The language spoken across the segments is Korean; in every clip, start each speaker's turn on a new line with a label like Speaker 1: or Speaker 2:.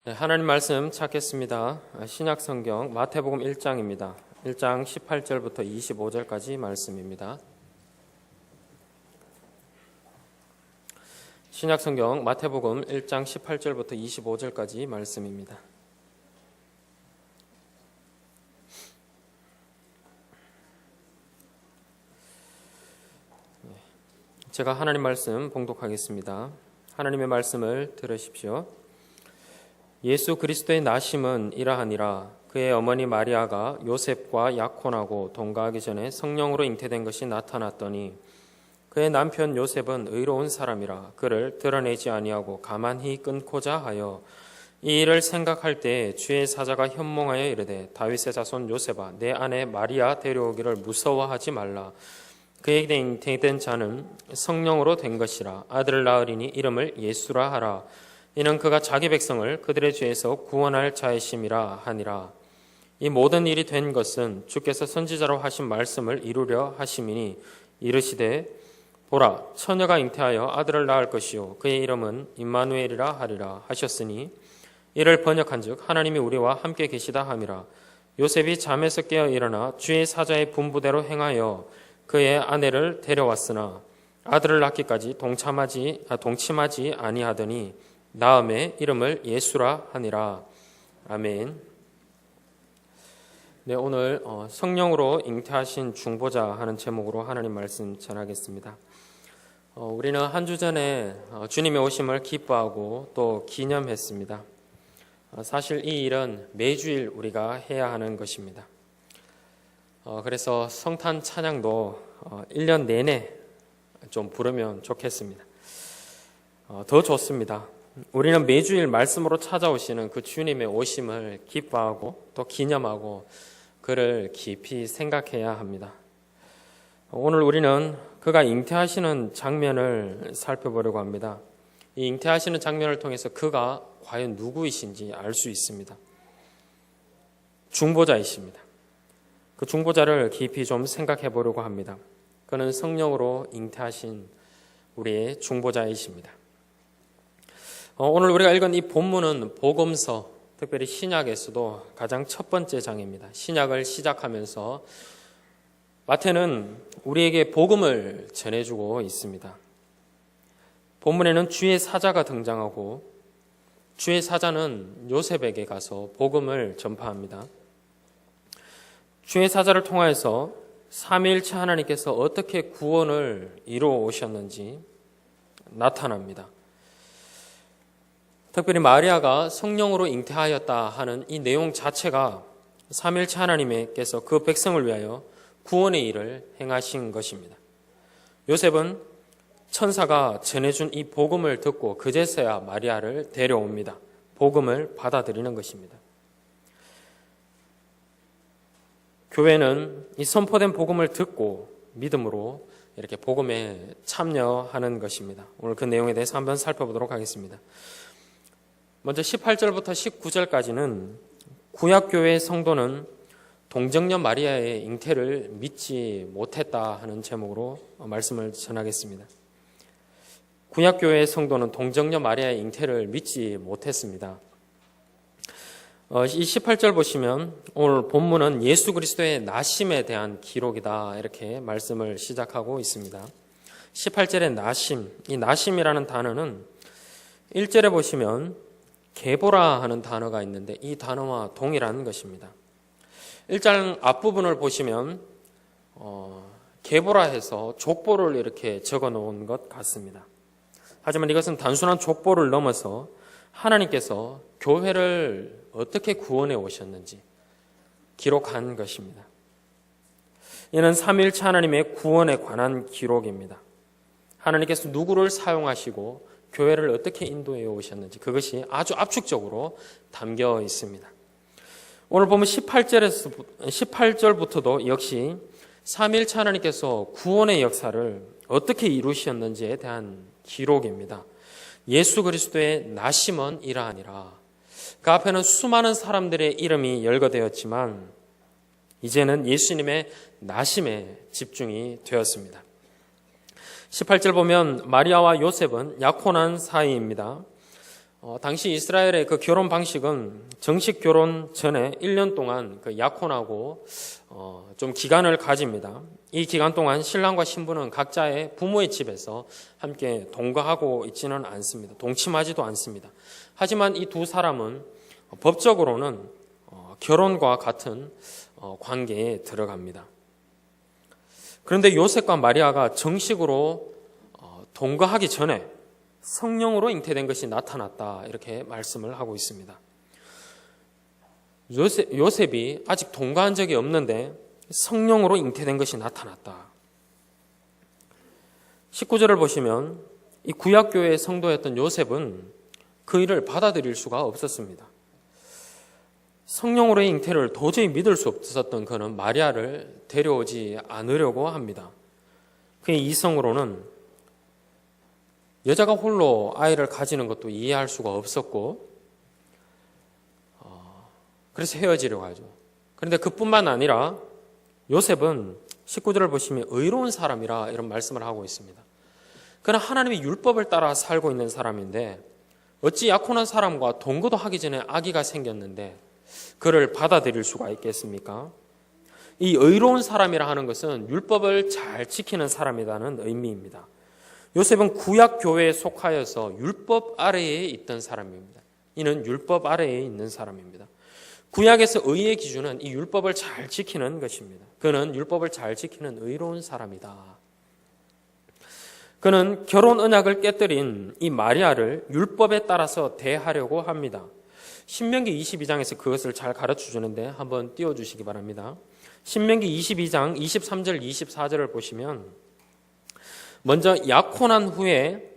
Speaker 1: 네, 하나님 말씀 찾겠습니다. 신약성경 마태복음 1장입니다. 1장 18절부터 25절까지 말씀입니다. 신약성경 마태복음 1장 18절부터 25절까지 말씀입니다. 제가 하나님 말씀 봉독하겠습니다. 하나님의 말씀을 들으십시오. 예수 그리스도의 나심은 이러하니라. 그의 어머니 마리아가 요셉과 약혼하고 동거하기 전에 성령으로 잉태된 것이 나타났더니 그의 남편 요셉은 의로운 사람이라 그를 드러내지 아니하고 가만히 끊고자 하여 이 일을 생각할 때에 주의 사자가 현몽하여 이르되 다윗의 자손 요셉아 내 아내 마리아 데려오기를 무서워하지 말라. 그에게 잉태된 자는 성령으로 된 것이라. 아들을 낳으리니 이름을 예수라 하라. 이는 그가 자기 백성을 그들의 죄에서 구원할 자이심이라 하니라. 이 모든 일이 된 것은 주께서 선지자로 하신 말씀을 이루려 하심이니 이르시되 보라 처녀가 잉태하여 아들을 낳을 것이요 그의 이름은 임마누엘이라 하리라 하셨으니 이를 번역한즉 하나님이 우리와 함께 계시다 함이라. 요셉이 잠에서 깨어 일어나 주의 사자의 분부대로 행하여 그의 아내를 데려왔으나 아들을 낳기까지 동침하지 아니하더니 나음에 이름을 예수라 하니라. 아멘. 네, 오늘 성령으로 잉태하신 중보자 하는 제목으로 하나님 말씀 전하겠습니다. 우리는 한 주 전에 주님의 오심을 기뻐하고 또 기념했습니다. 사실 이 일은 매주일 우리가 해야 하는 것입니다. 그래서 성탄 찬양도 1년 내내 좀 부르면 좋겠습니다. 더 좋습니다. 우리는 매주일 말씀으로 찾아오시는 그 주님의 오심을 기뻐하고 또 기념하고 그를 깊이 생각해야 합니다. 오늘 우리는 그가 잉태하시는 장면을 살펴보려고 합니다. 이 잉태하시는 장면을 통해서 그가 과연 누구이신지 알 수 있습니다. 중보자이십니다. 그 중보자를 깊이 좀 생각해 보려고 합니다. 그는 성령으로 잉태하신 우리의 중보자이십니다. 오늘 우리가 읽은 이 본문은 복음서, 특별히 신약에서도 가장 첫 번째 장입니다. 신약을 시작하면서 마태는 우리에게 복음을 전해주고 있습니다. 본문에는 주의 사자가 등장하고 주의 사자는 요셉에게 가서 복음을 전파합니다. 주의 사자를 통하여서 삼위일체 하나님께서 어떻게 구원을 이루어 오셨는지 나타납니다. 특별히 마리아가 성령으로 잉태하였다 하는 이 내용 자체가 삼위일체 하나님께서 그 백성을 위하여 구원의 일을 행하신 것입니다. 요셉은 천사가 전해준 이 복음을 듣고 그제서야 마리아를 데려옵니다. 복음을 받아들이는 것입니다. 교회는 이 선포된 복음을 듣고 믿음으로 이렇게 복음에 참여하는 것입니다. 오늘 그 내용에 대해서 한번 살펴보도록 하겠습니다. 먼저 18절부터 19절까지는 구약교회의 성도는 동정녀 마리아의 잉태를 믿지 못했다 하는 제목으로 말씀을 전하겠습니다. 구약교회의 성도는 동정녀 마리아의 잉태를 믿지 못했습니다. 이 18절 보시면 오늘 본문은 예수 그리스도의 나심에 대한 기록이다 이렇게 말씀을 시작하고 있습니다. 18절의 나심, 이 나심이라는 단어는 1절에 보시면 게보라 하는 단어가 있는데 이 단어와 동일한 것입니다. 1장 앞부분을 보시면 게보라 해서 족보를 이렇게 적어 놓은 것 같습니다. 하지만 이것은 단순한 족보를 넘어서 하나님께서 교회를 어떻게 구원해 오셨는지 기록한 것입니다. 이는 삼위일체 하나님의 구원에 관한 기록입니다. 하나님께서 누구를 사용하시고 교회를 어떻게 인도해 오셨는지 그것이 아주 압축적으로 담겨 있습니다. 오늘 보면 18절부터도 역시 삼위일체 하나님께서 구원의 역사를 어떻게 이루셨는지에 대한 기록입니다. 예수 그리스도의 나심은 이러하니라. 그 앞에는 수많은 사람들의 이름이 열거되었지만 이제는 예수님의 나심에 집중이 되었습니다. 18절 보면 마리아와 요셉은 약혼한 사이입니다. 당시 이스라엘의 그 결혼 방식은 정식 결혼 전에 1년 동안 그 약혼하고 좀 기간을 가집니다. 이 기간 동안 신랑과 신부는 각자의 부모의 집에서 함께 동거하고 있지는 않습니다. 동침하지도 않습니다. 하지만 이 두 사람은 법적으로는 결혼과 같은 관계에 들어갑니다. 그런데 요셉과 마리아가 정식으로 동거하기 전에 성령으로 잉태된 것이 나타났다, 이렇게 말씀을 하고 있습니다. 요셉이 아직 동거한 적이 없는데 성령으로 잉태된 것이 나타났다. 19절을 보시면 이 구약교회의 성도였던 요셉은 그 일을 받아들일 수가 없었습니다. 성령으로의 잉태를 도저히 믿을 수 없었던 그는 마리아를 데려오지 않으려고 합니다. 그의 이성으로는 여자가 홀로 아이를 가지는 것도 이해할 수가 없었고, 그래서 헤어지려고 하죠. 그런데 그뿐만 아니라 요셉은 19절을 보시면 의로운 사람이라 이런 말씀을 하고 있습니다. 그는 하나님의 율법을 따라 살고 있는 사람인데 어찌 약혼한 사람과 동거도 하기 전에 아기가 생겼는데 그를 받아들일 수가 있겠습니까? 이 의로운 사람이라 하는 것은 율법을 잘 지키는 사람이라는 의미입니다. 요셉은 구약 교회에 속하여서 율법 아래에 있던 사람입니다. 이는 율법 아래에 있는 사람입니다. 구약에서 의의 기준은 이 율법을 잘 지키는 것입니다. 그는 율법을 잘 지키는 의로운 사람이다. 그는 결혼 언약을 깨뜨린 이 마리아를 율법에 따라서 대하려고 합니다. 신명기 22장에서 그것을 잘 가르쳐 주는데 한번 띄워주시기 바랍니다. 신명기 22장 23절 24절을 보시면 먼저 약혼한 후에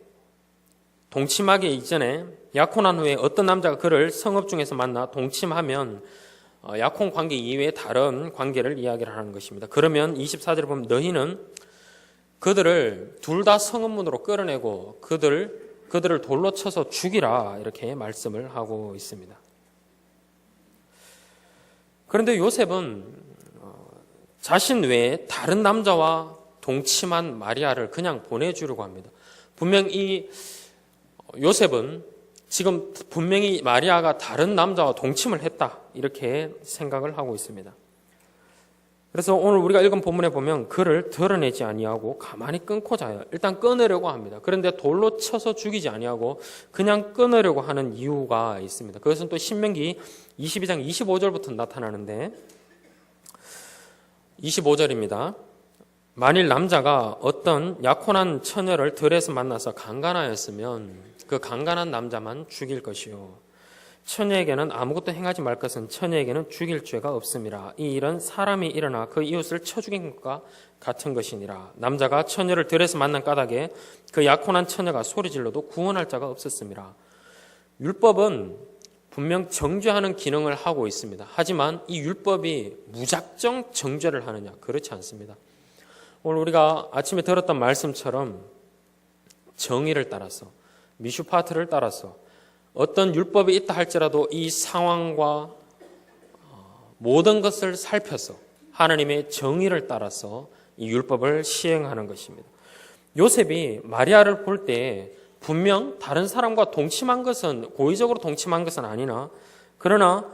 Speaker 1: 동침하기 이전에 약혼한 후에 어떤 남자가 그를 성읍 중에서 만나 동침하면 약혼 관계 이외에 다른 관계를 이야기를 하는 것입니다. 그러면 24절을 보면 너희는 그들을 둘 다 성읍문으로 끌어내고 그들을 돌로 쳐서 죽이라, 이렇게 말씀을 하고 있습니다. 그런데 요셉은 자신 외에 다른 남자와 동침한 마리아를 그냥 보내주려고 합니다. 분명 이 요셉은 지금 분명히 마리아가 다른 남자와 동침을 했다, 이렇게 생각을 하고 있습니다. 그래서 오늘 우리가 읽은 본문에 보면 그를 드러내지 아니하고 가만히 끊고자 해요. 일단 끊으려고 합니다. 그런데 돌로 쳐서 죽이지 아니하고 그냥 끊으려고 하는 이유가 있습니다. 그것은 또 신명기 22장 25절부터 나타나는데 25절입니다. 만일 남자가 어떤 약혼한 처녀를 들에서 만나서 강간하였으면 그 강간한 남자만 죽일 것이요, 처녀에게는 아무것도 행하지 말 것은 처녀에게는 죽일 죄가 없음이라. 이 일은 사람이 일어나 그 이웃을 쳐 죽인 것과 같은 것이니라. 남자가 처녀를 들에서 만난 까닭에 그 약혼한 처녀가 소리질러도 구원할 자가 없었음이라. 율법은 분명 정죄하는 기능을 하고 있습니다. 하지만 이 율법이 무작정 정죄를 하느냐? 그렇지 않습니다. 오늘 우리가 아침에 들었던 말씀처럼 정의를 따라서, 미슈파트를 따라서 어떤 율법이 있다 할지라도 이 상황과 모든 것을 살펴서 하나님의 정의를 따라서 이 율법을 시행하는 것입니다. 요셉이 마리아를 볼 때 분명 다른 사람과 동침한 것은, 고의적으로 동침한 것은 아니나, 그러나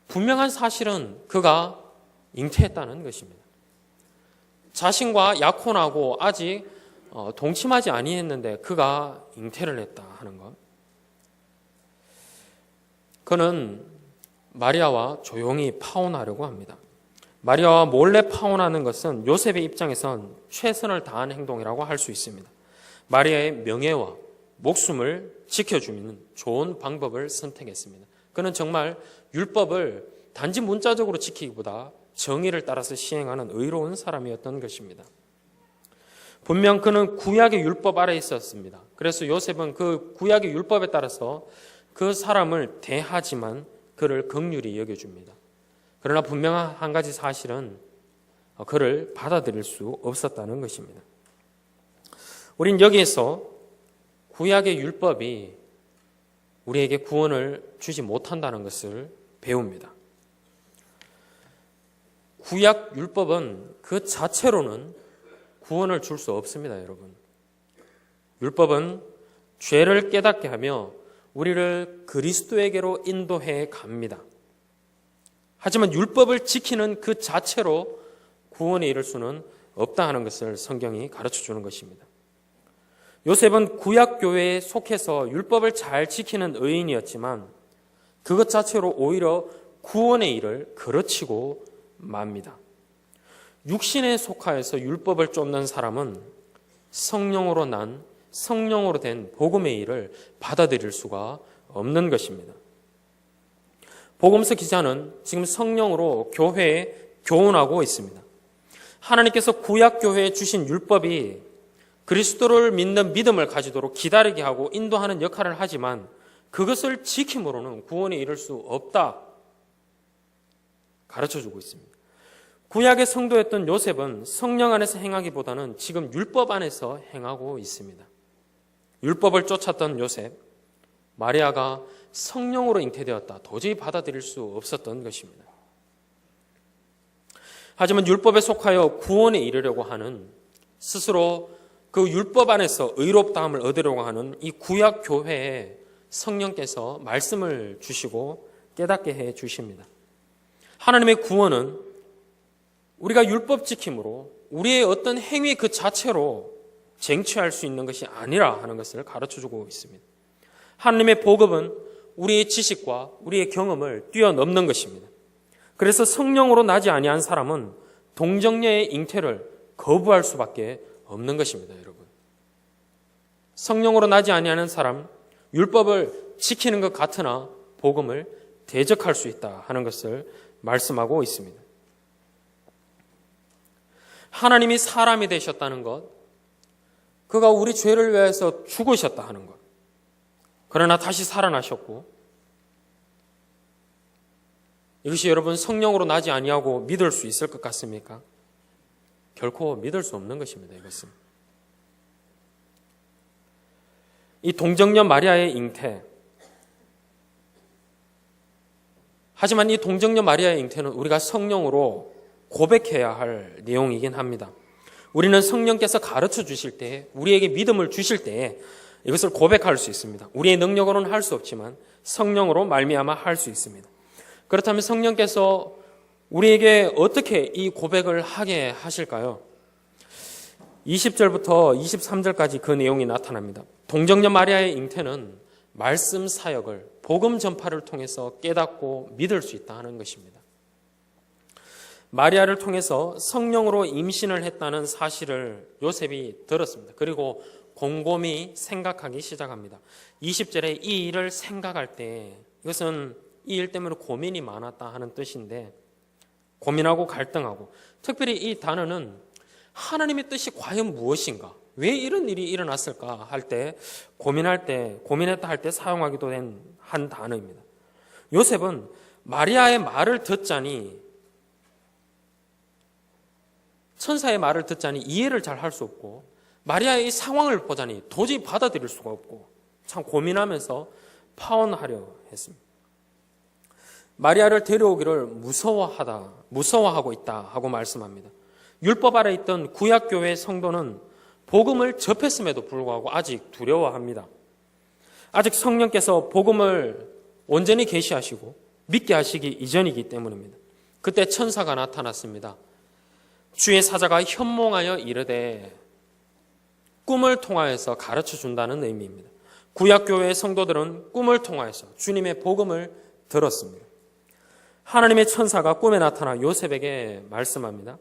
Speaker 1: 분명한 사실은 그가 잉태했다는 것입니다. 자신과 약혼하고 아직 동침하지 아니했는데 그가 잉태를 했다 하는 것. 그는 마리아와 조용히 파혼하려고 합니다. 마리아와 몰래 파혼하는 것은 요셉의 입장에선 최선을 다한 행동이라고 할 수 있습니다. 마리아의 명예와 목숨을 지켜주는 좋은 방법을 선택했습니다. 그는 정말 율법을 단지 문자적으로 지키기보다 정의를 따라서 시행하는 의로운 사람이었던 것입니다. 분명 그는 구약의 율법 아래에 있었습니다. 그래서 요셉은 그 구약의 율법에 따라서 그 사람을 대하지만 그를 긍휼히 여겨줍니다. 그러나 분명한 한 가지 사실은 그를 받아들일 수 없었다는 것입니다. 우린 여기에서 구약의 율법이 우리에게 구원을 주지 못한다는 것을 배웁니다. 구약 율법은 그 자체로는 구원을 줄 수 없습니다, 여러분. 율법은 죄를 깨닫게 하며 우리를 그리스도에게로 인도해 갑니다. 하지만 율법을 지키는 그 자체로 구원에 이를 수는 없다 하는 것을 성경이 가르쳐 주는 것입니다. 요셉은 구약교회에 속해서 율법을 잘 지키는 의인이었지만 그것 자체로 오히려 구원의 일을 그르치고 맙니다. 육신에 속하여서 율법을 쫓는 사람은 성령으로 난 성령으로 된 복음의 일을 받아들일 수가 없는 것입니다. 복음서 기자는 지금 성령으로 교회에 교훈하고 있습니다. 하나님께서 구약교회에 주신 율법이 그리스도를 믿는 믿음을 가지도록 기다리게 하고 인도하는 역할을 하지만 그것을 지킴으로는 구원에 이를 수 없다 가르쳐주고 있습니다. 구약의 성도였던 요셉은 성령 안에서 행하기보다는 지금 율법 안에서 행하고 있습니다. 율법을 쫓았던 요셉, 마리아가 성령으로 잉태되었다. 도저히 받아들일 수 없었던 것입니다. 하지만 율법에 속하여 구원에 이르려고 하는 스스로 그 율법 안에서 의롭다함을 얻으려고 하는 이 구약 교회에 성령께서 말씀을 주시고 깨닫게 해 주십니다. 하나님의 구원은 우리가 율법 지킴으로 우리의 어떤 행위 그 자체로 쟁취할 수 있는 것이 아니라 하는 것을 가르쳐주고 있습니다. 하나님의 복음은 우리의 지식과 우리의 경험을 뛰어넘는 것입니다. 그래서 성령으로 나지 아니한 사람은 동정녀의 잉태를 거부할 수밖에 없는 것입니다, 여러분. 성령으로 나지 아니하는 사람, 율법을 지키는 것 같으나 복음을 대적할 수 있다 하는 것을 말씀하고 있습니다. 하나님이 사람이 되셨다는 것, 그가 우리 죄를 위해서 죽으셨다 하는 것, 그러나 다시 살아나셨고, 이것이 여러분 성령으로 나지 아니하고 믿을 수 있을 것 같습니까? 결코 믿을 수 없는 것입니다. 이것은 이 동정녀 마리아의 잉태, 하지만 이 동정녀 마리아의 잉태는 우리가 성령으로 고백해야 할 내용이긴 합니다. 우리는 성령께서 가르쳐 주실 때, 우리에게 믿음을 주실 때 이것을 고백할 수 있습니다. 우리의 능력으로는 할 수 없지만 성령으로 말미암아 할 수 있습니다. 그렇다면 성령께서 우리에게 어떻게 이 고백을 하게 하실까요? 20절부터 23절까지 그 내용이 나타납니다. 동정녀 마리아의 잉태는 말씀 사역을, 복음 전파를 통해서 깨닫고 믿을 수 있다 하는 것입니다. 마리아를 통해서 성령으로 임신을 했다는 사실을 요셉이 들었습니다. 그리고 곰곰이 생각하기 시작합니다. 20절에 이 일을 생각할 때, 이것은 이 일 때문에 고민이 많았다 하는 뜻인데, 고민하고 갈등하고, 특별히 이 단어는 하나님의 뜻이 과연 무엇인가, 왜 이런 일이 일어났을까 할 때, 고민했다 할 때 사용하기도 된 한 단어입니다. 요셉은 마리아의 말을 듣자니, 천사의 말을 듣자니 이해를 잘 할 수 없고, 마리아의 이 상황을 보자니 도저히 받아들일 수가 없고, 참 고민하면서 파혼하려 했습니다. 마리아를 데려오기를 무서워하고 있다 하고 말씀합니다. 율법 아래 있던 구약교회 성도는 복음을 접했음에도 불구하고 아직 두려워합니다. 아직 성령께서 복음을 온전히 계시하시고 믿게 하시기 이전이기 때문입니다. 그때 천사가 나타났습니다. 주의 사자가 현몽하여 이르되, 꿈을 통하여서 가르쳐 준다는 의미입니다. 구약교회의 성도들은 꿈을 통하여서 주님의 복음을 들었습니다. 하나님의 천사가 꿈에 나타나 요셉에게 말씀합니다.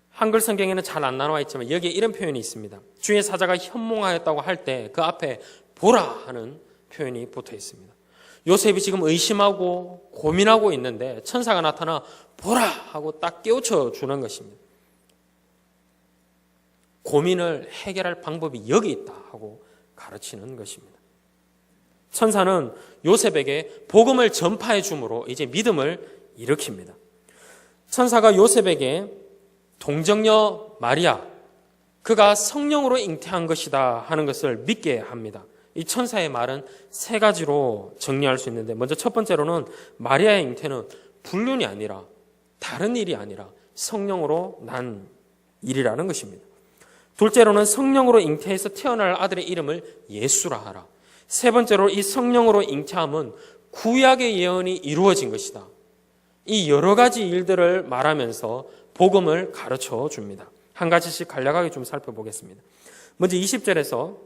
Speaker 1: 한글 성경에는 잘 안 나와 있지만 여기에 이런 표현이 있습니다. 주의 사자가 현몽하였다고 할 때 그 앞에 보라 하는 표현이 붙어 있습니다. 요셉이 지금 의심하고 고민하고 있는데 천사가 나타나 보라 하고 딱 깨우쳐 주는 것입니다. 고민을 해결할 방법이 여기 있다 하고 가르치는 것입니다. 천사는 요셉에게 복음을 전파해 줌으로 이제 믿음을 일으킵니다. 천사가 요셉에게 동정녀 마리아, 그가 성령으로 잉태한 것이다 하는 것을 믿게 합니다. 이 천사의 말은 세 가지로 정리할 수 있는데, 먼저 첫 번째로는 마리아의 잉태는 불륜이 아니라, 다른 일이 아니라 성령으로 난 일이라는 것입니다. 둘째로는 성령으로 잉태해서 태어날 아들의 이름을 예수라 하라. 세 번째로 이 성령으로 잉태함은 구약의 예언이 이루어진 것이다. 이 여러 가지 일들을 말하면서 복음을 가르쳐 줍니다. 한 가지씩 간략하게 좀 살펴보겠습니다. 먼저 20절에서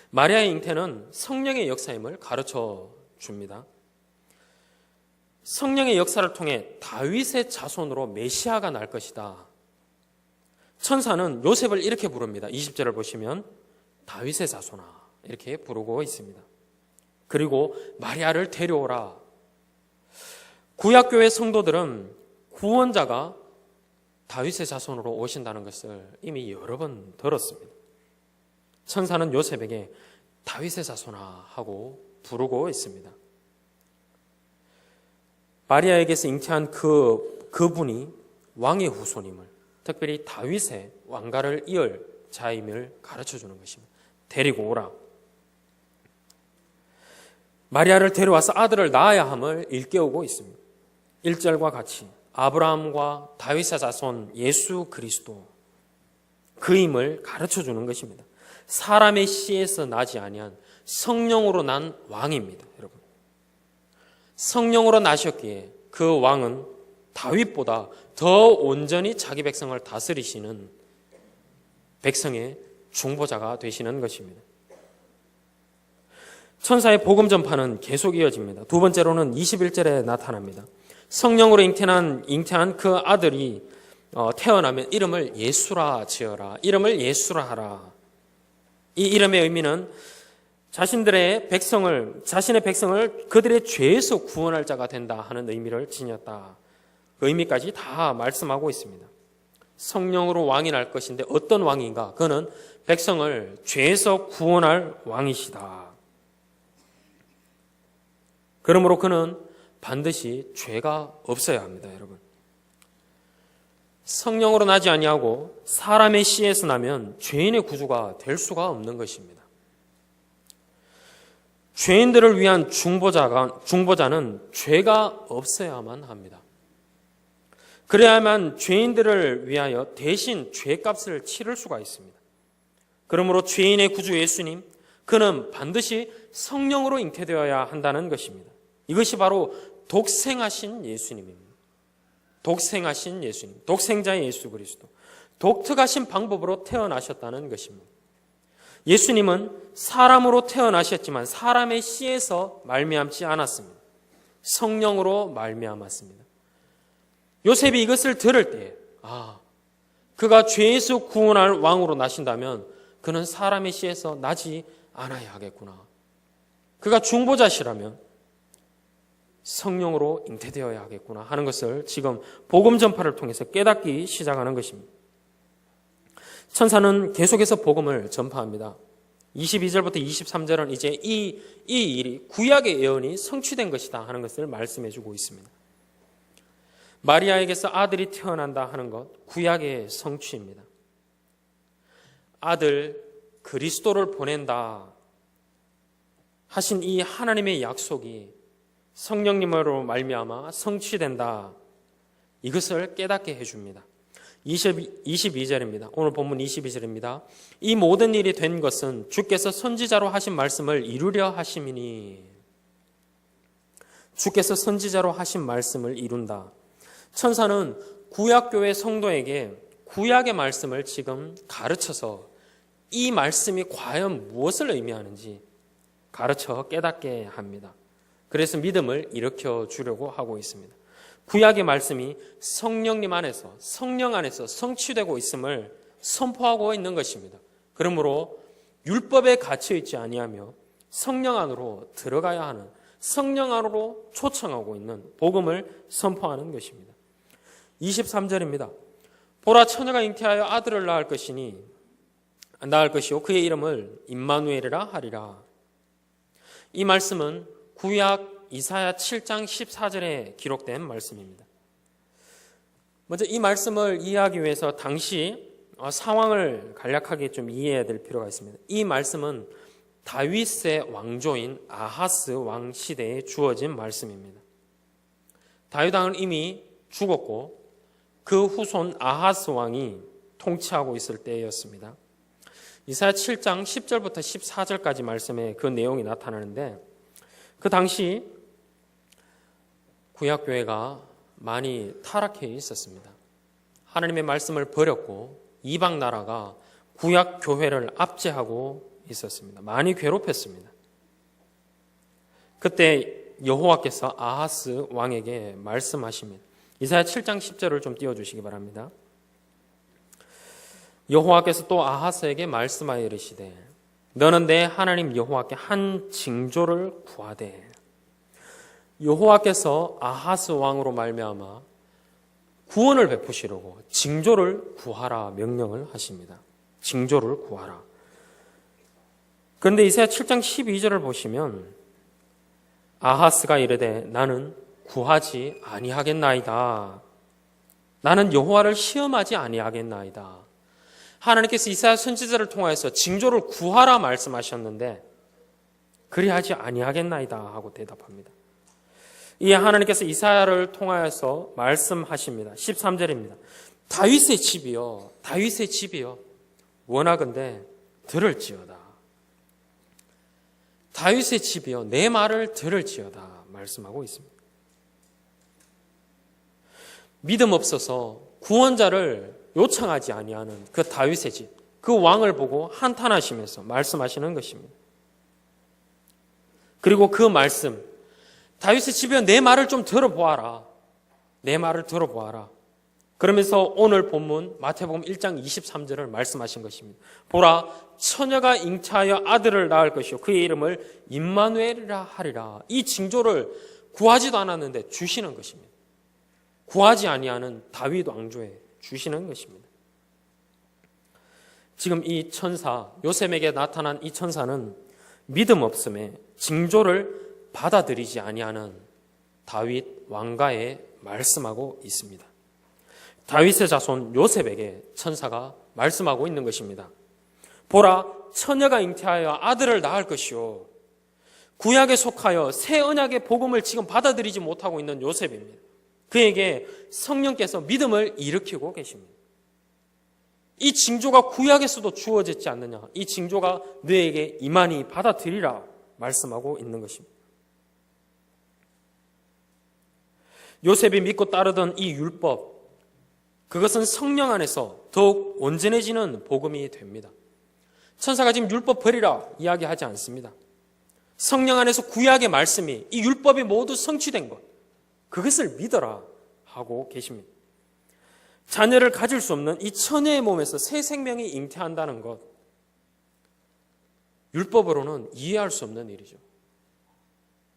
Speaker 1: 마리아의 잉태는 성령의 역사임을 가르쳐 줍니다. 성령의 역사를 통해 다윗의 자손으로 메시아가 날 것이다. 천사는 요셉을 이렇게 부릅니다. 20절을 보시면 다윗의 자손아 이렇게 부르고 있습니다. 그리고 마리아를 데려오라. 구약교회 성도들은 구원자가 다윗의 자손으로 오신다는 것을 이미 여러 번 들었습니다. 천사는 요셉에게 다윗의 자손아 하고 부르고 있습니다. 마리아에게서 잉태한 그분이 왕의 후손임을, 특별히 다윗의 왕가를 이을 자임을 가르쳐주는 것입니다. 데리고 오라. 마리아를 데려와서 아들을 낳아야 함을 일깨우고 있습니다. 1절과 같이 아브라함과 다윗의 자손 예수 그리스도 그임을 가르쳐주는 것입니다. 사람의 씨에서 나지 아니한 성령으로 난 왕입니다. 여러분, 성령으로 나셨기에 그 왕은 다윗보다 더 온전히 자기 백성을 다스리시는 백성의 중보자가 되시는 것입니다. 천사의 복음 전파는 계속 이어집니다. 두 번째로는 21절에 나타납니다. 성령으로 잉태한 그 아들이 태어나면 이름을 예수라 지어라. 이름을 예수라 하라. 이 이름의 의미는 자신의 백성을 그들의 죄에서 구원할 자가 된다 하는 의미를 지녔다. 그 의미까지 다 말씀하고 있습니다. 성령으로 왕이 날 것인데 어떤 왕인가? 그는 백성을 죄에서 구원할 왕이시다. 그러므로 그는 반드시 죄가 없어야 합니다, 여러분. 성령으로 나지 아니하고 사람의 씨에서 나면 죄인의 구주가 될 수가 없는 것입니다. 죄인들을 위한 중보자는 죄가 없어야만 합니다. 그래야만 죄인들을 위하여 대신 죄값을 치를 수가 있습니다. 그러므로 죄인의 구주 예수님, 그는 반드시 성령으로 잉태되어야 한다는 것입니다. 이것이 바로 독생하신 예수님입니다. 독생하신 예수님, 독생자의 예수 그리스도, 독특하신 방법으로 태어나셨다는 것입니다. 예수님은 사람으로 태어나셨지만 사람의 씨에서 말미암지 않았습니다. 성령으로 말미암았습니다. 요셉이 이것을 들을 때, 그가 죄에서 구원할 왕으로 나신다면 그는 사람의 씨에서 나지 않아야 하겠구나. 그가 중보자시라면 성령으로 잉태되어야 하겠구나 하는 것을 지금 복음 전파를 통해서 깨닫기 시작하는 것입니다. 천사는 계속해서 복음을 전파합니다. 22절부터 23절은 이제 이 일이 구약의 예언이 성취된 것이다 하는 것을 말씀해 주고 있습니다. 마리아에게서 아들이 태어난다 하는 것, 구약의 성취입니다. 아들 그리스도를 보낸다 하신 이 하나님의 약속이 성령님으로 말미암아 성취된다. 이것을 깨닫게 해줍니다. 22절입니다. 오늘 본문 22절입니다. 이 모든 일이 된 것은 주께서 선지자로 하신 말씀을 이루려 하심이니. 주께서 선지자로 하신 말씀을 이룬다. 천사는 구약교회 성도에게 구약의 말씀을 지금 가르쳐서 이 말씀이 과연 무엇을 의미하는지 가르쳐 깨닫게 합니다. 그래서 믿음을 일으켜 주려고 하고 있습니다. 구약의 말씀이 성령 안에서 성취되고 있음을 선포하고 있는 것입니다. 그러므로 율법에 갇혀 있지 아니하며 성령 안으로 들어가야 하는, 성령 안으로 초청하고 있는 복음을 선포하는 것입니다. 23절입니다. 보라, 처녀가 잉태하여 아들을 낳을 것이요 그의 이름을 임마누엘이라 하리라. 이 말씀은 구약 이사야 7장 14절에 기록된 말씀입니다. 먼저 이 말씀을 이해하기 위해서 당시 상황을 간략하게 좀 이해해야 될 필요가 있습니다. 이 말씀은 다윗의 왕조인 아하스 왕 시대에 주어진 말씀입니다. 다윗 왕은 이미 죽었고 그 후손 아하스 왕이 통치하고 있을 때였습니다. 이사야 7장 10절부터 14절까지 말씀에 그 내용이 나타나는데, 그 당시 구약교회가 많이 타락해 있었습니다. 하나님의 말씀을 버렸고 이방 나라가 구약교회를 압제하고 있었습니다. 많이 괴롭혔습니다. 그때 여호와께서 아하스 왕에게 말씀하십니다. 이사야 7장 10절을 좀 띄워주시기 바랍니다. 여호와께서 또 아하스에게 말씀하여 이르시되 너는 내 하나님 여호와께 한 징조를 구하되. 여호와께서 아하스 왕으로 말미암아 구원을 베푸시려고 징조를 구하라 명령을 하십니다. 징조를 구하라. 그런데 이사야 7장 12절을 보시면 아하스가 이르되 나는 구하지 아니하겠나이다. 나는 여호와를 시험하지 아니하겠나이다. 하나님께서 이사야 선지자를 통하여서 징조를 구하라 말씀하셨는데 그리하지 아니하겠나이다 하고 대답합니다. 이에 하나님께서 이사야를 통하여서 말씀하십니다. 13절입니다. 다윗의 집이여 원하건대 들을지어다. 다윗의 집이여 내 말을 들을지어다 말씀하고 있습니다. 믿음 없어서 구원자를 요청하지 아니하는 그 다윗의 집, 그 왕을 보고 한탄하시면서 말씀하시는 것입니다. 그리고 그 말씀, 다윗의 집이여 내 말을 좀 들어보아라. 내 말을 들어보아라. 그러면서 오늘 본문 마태복음 1장 23절을 말씀하신 것입니다. 보라, 처녀가 잉태하여 아들을 낳을 것이요 그의 이름을 임마누엘이라 하리라. 이 징조를 구하지도 않았는데 주시는 것입니다. 구하지 아니하는 다윗 왕조에 주시는 것입니다. 지금 이 천사, 요셉에게 나타난 이 천사는 믿음 없음에 징조를 받아들이지 아니하는 다윗 왕가에 말씀하고 있습니다. 다윗의 자손 요셉에게 천사가 말씀하고 있는 것입니다. 보라, 처녀가 잉태하여 아들을 낳을 것이요. 구약에 속하여 새 언약의 복음을 지금 받아들이지 못하고 있는 요셉입니다. 그에게 성령께서 믿음을 일으키고 계십니다. 이 징조가 구약에서도 주어졌지 않느냐. 이 징조가 너에게 임하니 받아들이라 말씀하고 있는 것입니다. 요셉이 믿고 따르던 이 율법, 그것은 성령 안에서 더욱 온전해지는 복음이 됩니다. 천사가 지금 율법 버리라 이야기하지 않습니다. 성령 안에서 구약의 말씀이, 이 율법이 모두 성취된 것, 그것을 믿어라 하고 계십니다. 자녀를 가질 수 없는 이 처녀의 몸에서 새 생명이 잉태한다는 것, 율법으로는 이해할 수 없는 일이죠.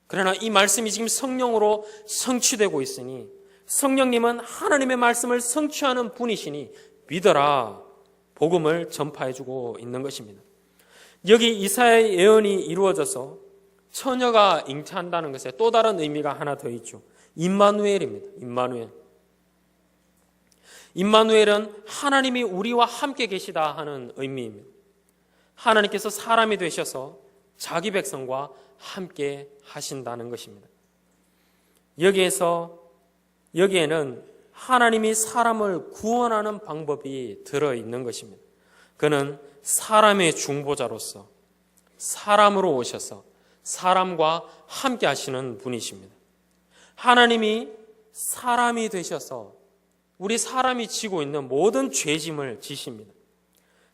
Speaker 1: 그러나 이 말씀이 지금 성령으로 성취되고 있으니 성령님은 하나님의 말씀을 성취하는 분이시니 믿어라, 복음을 전파해주고 있는 것입니다. 여기 이사야의 예언이 이루어져서 처녀가 잉태한다는 것에 또 다른 의미가 하나 더 있죠. 임마누엘입니다. 임마누엘은 하나님이 우리와 함께 계시다 하는 의미입니다. 하나님께서 사람이 되셔서 자기 백성과 함께 하신다는 것입니다. 여기에는 하나님이 사람을 구원하는 방법이 들어있는 것입니다. 그는 사람의 중보자로서 사람으로 오셔서 사람과 함께 하시는 분이십니다. 하나님이 사람이 되셔서 우리 사람이 지고 있는 모든 죄짐을 지십니다.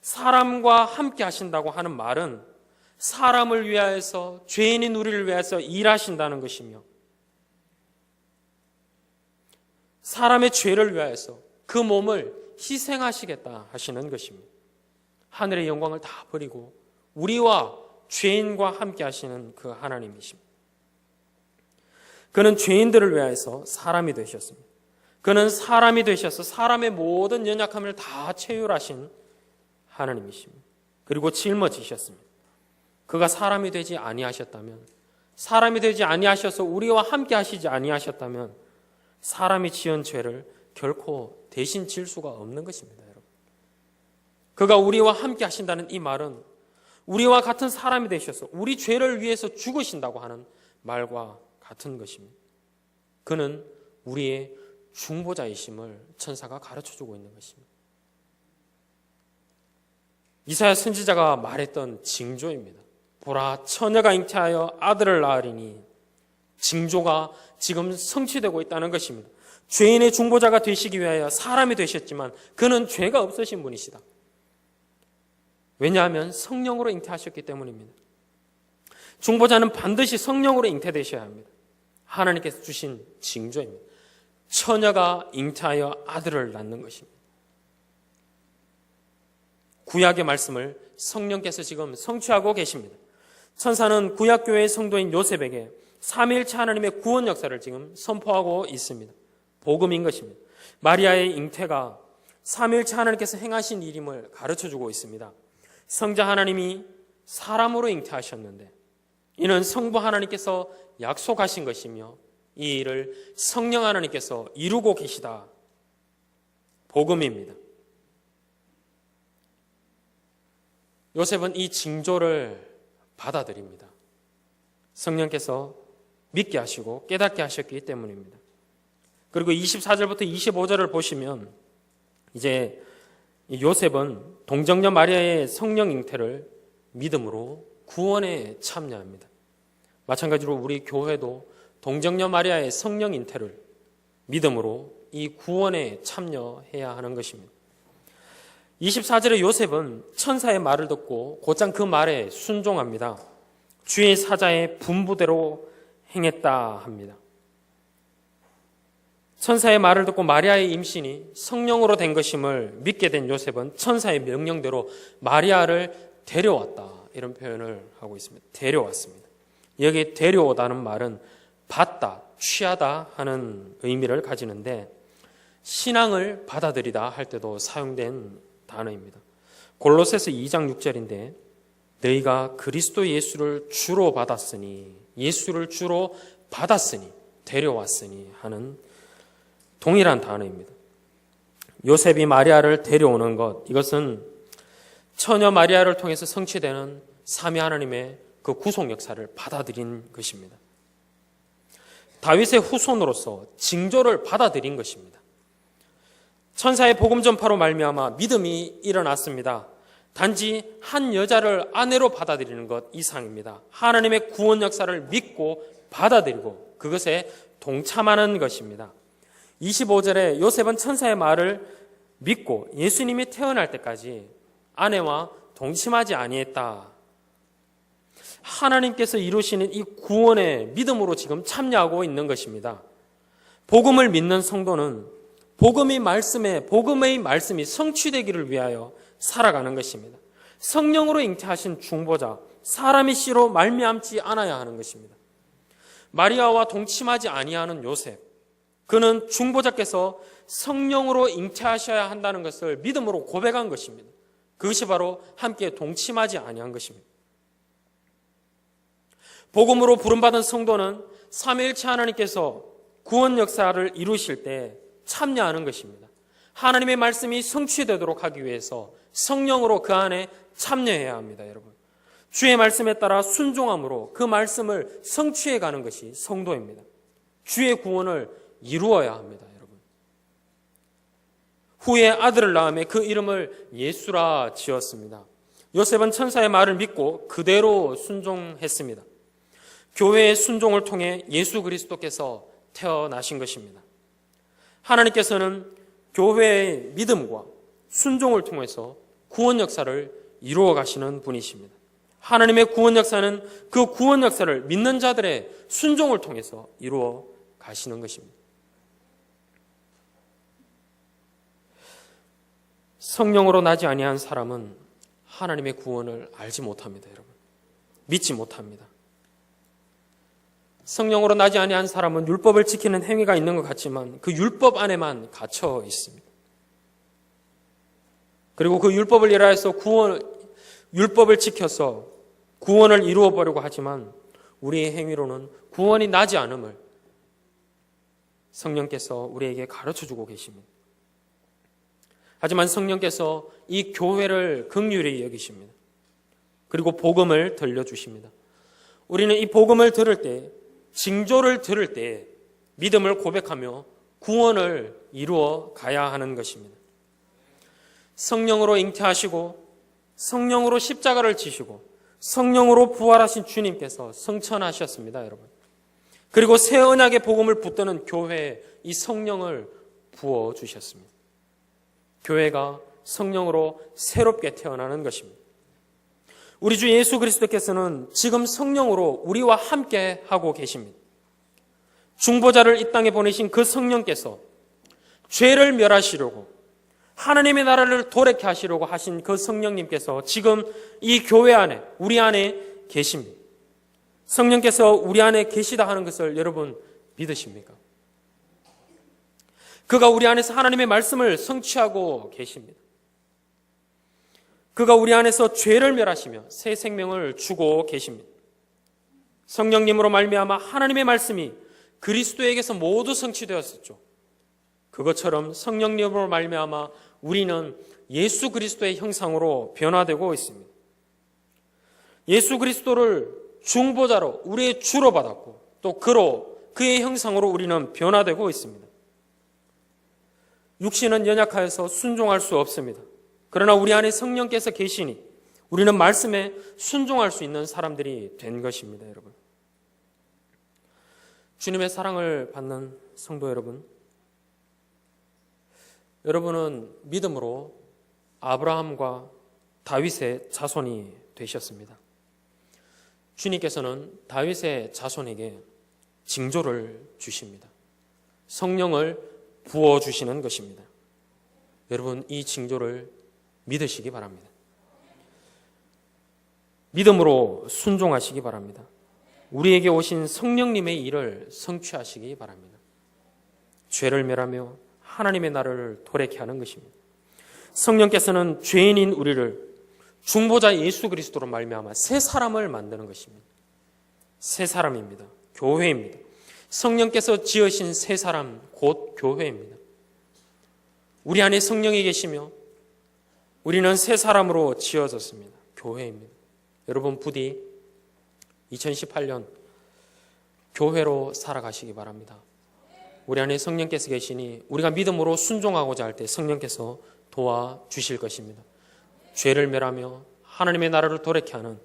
Speaker 1: 사람과 함께 하신다고 하는 말은 사람을 위하여서, 죄인인 우리를 위해서 일하신다는 것이며 사람의 죄를 위하여서 그 몸을 희생하시겠다 하시는 것입니다. 하늘의 영광을 다 버리고 우리와 죄인과 함께 하시는 그 하나님이십니다. 그는 죄인들을 위하여서 사람이 되셨습니다. 그는 사람이 되셔서 사람의 모든 연약함을 다 체휼하신 하나님이십니다. 그리고 짊어지셨습니다. 그가 사람이 되지 아니하셨다면, 사람이 되지 아니하셔서 우리와 함께 하시지 아니하셨다면 사람이 지은 죄를 결코 대신 질 수가 없는 것입니다. 여러분, 그가 우리와 함께 하신다는 이 말은 우리와 같은 사람이 되셔서 우리 죄를 위해서 죽으신다고 하는 말과 같은 것입니다. 그는 우리의 중보자이심을 천사가 가르쳐주고 있는 것입니다. 이사야 선지자가 말했던 징조입니다. 보라, 처녀가 잉태하여 아들을 낳으리니, 징조가 지금 성취되고 있다는 것입니다. 죄인의 중보자가 되시기 위하여 사람이 되셨지만 그는 죄가 없으신 분이시다. 왜냐하면 성령으로 잉태하셨기 때문입니다. 중보자는 반드시 성령으로 잉태되셔야 합니다. 하나님께서 주신 징조입니다. 처녀가 잉태하여 아들을 낳는 것입니다. 구약의 말씀을 성령께서 지금 성취하고 계십니다. 천사는 구약교회의 성도인 요셉에게 삼위일체 하나님의 구원 역사를 지금 선포하고 있습니다. 복음인 것입니다. 마리아의 잉태가 삼위일체 하나님께서 행하신 일임을 가르쳐주고 있습니다. 성자 하나님이 사람으로 잉태하셨는데 이는 성부 하나님께서 약속하신 것이며 이 일을 성령 하나님께서 이루고 계시다. 복음입니다. 요셉은 이 징조를 받아들입니다. 성령께서 믿게 하시고 깨닫게 하셨기 때문입니다. 그리고 24절부터 25절을 보시면 이제 요셉은 동정녀 마리아의 성령 잉태를 믿음으로 구원에 참여합니다. 마찬가지로 우리 교회도 동정녀 마리아의 성령 잉태를 믿음으로 이 구원에 참여해야 하는 것입니다. 24절에 요셉은 천사의 말을 듣고 곧장 그 말에 순종합니다. 주의 사자의 분부대로 행했다 합니다. 천사의 말을 듣고 마리아의 임신이 성령으로 된 것임을 믿게 된 요셉은 천사의 명령대로 마리아를 데려왔다, 이런 표현을 하고 있습니다. 데려왔습니다. 여기 데려오다는 말은 받다, 취하다 하는 의미를 가지는데 신앙을 받아들이다 할 때도 사용된 단어입니다. 골로새서 2장 6절인데 너희가 그리스도 예수를 주로 받았으니, 예수를 주로 받았으니, 데려왔으니 하는 동일한 단어입니다. 요셉이 마리아를 데려오는 것, 이것은 처녀 마리아를 통해서 성취되는 삼위 하나님의 그 구속 역사를 받아들인 것입니다. 다윗의 후손으로서 징조를 받아들인 것입니다. 천사의 복음 전파로 말미암아 믿음이 일어났습니다. 단지 한 여자를 아내로 받아들이는 것 이상입니다. 하나님의 구원 역사를 믿고 받아들이고 그것에 동참하는 것입니다. 25절에 요셉은 천사의 말을 믿고 예수님이 태어날 때까지 아내와 동침하지 아니했다. 하나님께서 이루시는 이 구원의 믿음으로 지금 참여하고 있는 것입니다. 복음을 믿는 성도는 복음의 말씀이 성취되기를 위하여 살아가는 것입니다. 성령으로 잉태하신 중보자, 사람의 씨로 말미암지 않아야 하는 것입니다. 마리아와 동침하지 아니하는 요셉, 그는 중보자께서 성령으로 잉태하셔야 한다는 것을 믿음으로 고백한 것입니다. 그것이 바로 함께 동침하지 아니한 것입니다. 복음으로 부름받은 성도는 삼위일체 하나님께서 구원 역사를 이루실 때 참여하는 것입니다. 하나님의 말씀이 성취되도록 하기 위해서 성령으로 그 안에 참여해야 합니다, 여러분. 주의 말씀에 따라 순종함으로 그 말씀을 성취해 가는 것이 성도입니다. 주의 구원을 이루어야 합니다, 여러분. 후에 아들을 낳음에 그 이름을 예수라 지었습니다. 요셉은 천사의 말을 믿고 그대로 순종했습니다. 교회의 순종을 통해 예수 그리스도께서 태어나신 것입니다. 하나님께서는 교회의 믿음과 순종을 통해서 구원 역사를 이루어 가시는 분이십니다. 하나님의 구원 역사는 그 구원 역사를 믿는 자들의 순종을 통해서 이루어 가시는 것입니다. 성령으로 나지 아니한 사람은 하나님의 구원을 알지 못합니다, 여러분. 믿지 못합니다. 성령으로 나지 아니한 사람은 율법을 지키는 행위가 있는 것 같지만 그 율법 안에만 갇혀 있습니다. 그리고 그 율법을 이라해서 율법을 지켜서 구원을 이루어 보려고 하지만 우리의 행위로는 구원이 나지 않음을 성령께서 우리에게 가르쳐주고 계십니다. 하지만 성령께서 이 교회를 긍휼히 여기십니다. 그리고 복음을 들려주십니다. 우리는 이 복음을 들을 때, 징조를 들을 때 믿음을 고백하며 구원을 이루어 가야 하는 것입니다. 성령으로 잉태하시고 성령으로 십자가를 지시고 성령으로 부활하신 주님께서 성천하셨습니다, 여러분. 그리고 새 언약의 복음을 붙드는 교회에 이 성령을 부어주셨습니다. 교회가 성령으로 새롭게 태어나는 것입니다. 우리 주 예수 그리스도께서는 지금 성령으로 우리와 함께 하고 계십니다. 중보자를 이 땅에 보내신 그 성령께서 죄를 멸하시려고 하나님의 나라를 도래케 하시려고 하신 그 성령님께서 지금 이 교회 안에, 우리 안에 계십니다. 성령께서 우리 안에 계시다 하는 것을 여러분 믿으십니까? 그가 우리 안에서 하나님의 말씀을 성취하고 계십니다. 그가 우리 안에서 죄를 멸하시며 새 생명을 주고 계십니다. 성령님으로 말미암아 하나님의 말씀이 그리스도에게서 모두 성취되었었죠. 그것처럼 성령님으로 말미암아 우리는 예수 그리스도의 형상으로 변화되고 있습니다. 예수 그리스도를 중보자로 우리의 주로 받았고 또 그의 형상으로 우리는 변화되고 있습니다. 육신은 연약하여서 순종할 수 없습니다. 그러나 우리 안에 성령께서 계시니 우리는 말씀에 순종할 수 있는 사람들이 된 것입니다, 여러분. 주님의 사랑을 받는 성도 여러분, 여러분은 믿음으로 아브라함과 다윗의 자손이 되셨습니다. 주님께서는 다윗의 자손에게 징조를 주십니다. 성령을 부어주시는 것입니다. 여러분, 이 징조를 믿으시기 바랍니다. 믿음으로 순종하시기 바랍니다. 우리에게 오신 성령님의 일을 성취하시기 바랍니다. 죄를 멸하며 하나님의 나라를 도래케 하는 것입니다. 성령께서는 죄인인 우리를 중보자 예수 그리스도로 말미암아 새 사람을 만드는 것입니다. 새 사람입니다. 교회입니다. 성령께서 지으신 새 사람 곧 교회입니다. 우리 안에 성령이 계시며 우리는 새 사람으로 지어졌습니다. 교회입니다. 여러분 부디 2018년 교회로 살아가시기 바랍니다. 우리 안에 성령께서 계시니 우리가 믿음으로 순종하고자 할 때 성령께서 도와주실 것입니다. 죄를 멸하며 하나님의 나라를 도래케 하는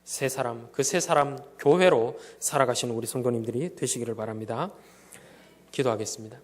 Speaker 1: 새 사람, 그 새 사람 교회로 살아가시는 우리 성도님들이 되시기를 바랍니다. 기도하겠습니다.